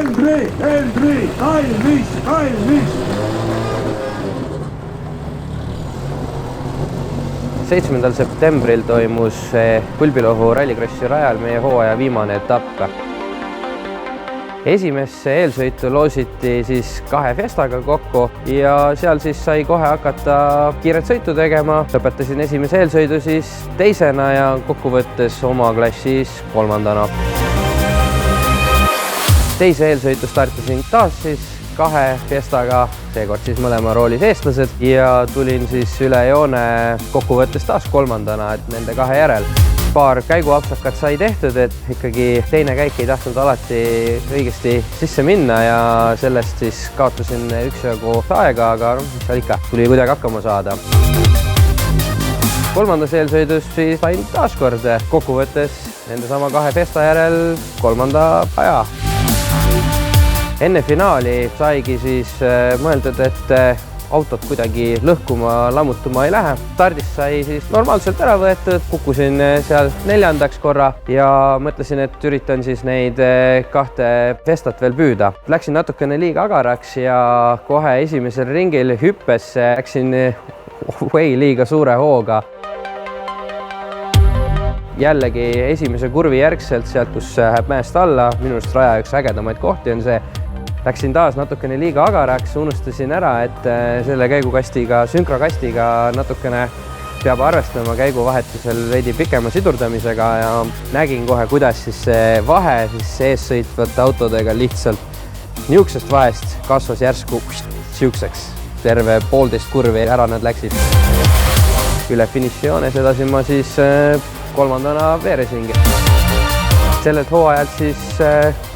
Henry, kallis! 7. septembril toimus Pulbilohu rallikrossi rajal meie hooaja viimane etapp. Esimesse eelsõitu loositi siis 2 Fiestaga kokku ja seal siis sai kohe hakata kiiret sõitu tegema. Lõpetasin esimese eelsõidu siis teisena ja kokkuvõttes oma klassis 3. Teise eelsõitu startisin taas siis 2 Fiestaga, seekord siis mõlema roolis eestlased ja tulin siis üle joone kokkuvõttes taas 3. et nende 2 järel. Paar käiguapsakat sai tehtud, et ikkagi teine käik ei tahtnud alati õigesti sisse minna ja sellest siis kaotasin üksjagu aega, aga mis seal ikka, tuli kuidagi hakkama saada. 3. eelsõidus siis sain taas kord kokkuvõttes nende sama 2 Fiesta järel 3. aja. Enne finaali saigi siis mõeldud, et autot kuidagi lõhkuma, lammutuma ei lähe. Stardis sai siis normaalselt ära võetud, kukkusin seal 4. korra ja mõtlesin, et üritan siis neid 2 Fiestat veel püüda. Läksin natukene liiga agaraks ja kohe esimesel ringil hüppesse läksin liiga suure hooga. Jällegi esimese kurvi järgselt sealt, kus läheb mäest alla, minu arust raja üks ägedamaid kohti on see. Läksin taas natukene liiga agaraks, unustasin ära, et selle käigukastiga, sünkrakastiga natukene peab arvestama käiguvahetusel veidi pikema sidurdamisega ja nägin kohe, kuidas siis see vahe siis ees sõitvate autodega lihtsalt niisugusest vahest kasvas järsku siukseks. Terve 1,5 kurvi ära nad läksid. Üle finišijoones edasin ma siis 3. veeresingi. Sellelt hooajalt siis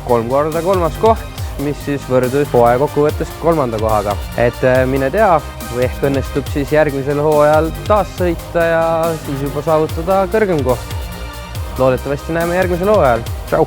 3 korda 3. koht, mis siis võrdus hooaja kokkuvõttes 3. kohaga. Et mine tea, või ehk õnnestub siis järgmisel hooajal taas sõita ja siis juba saavutada kõrgem koht. Loodetavasti näeme järgmisel hooajal. Tšau!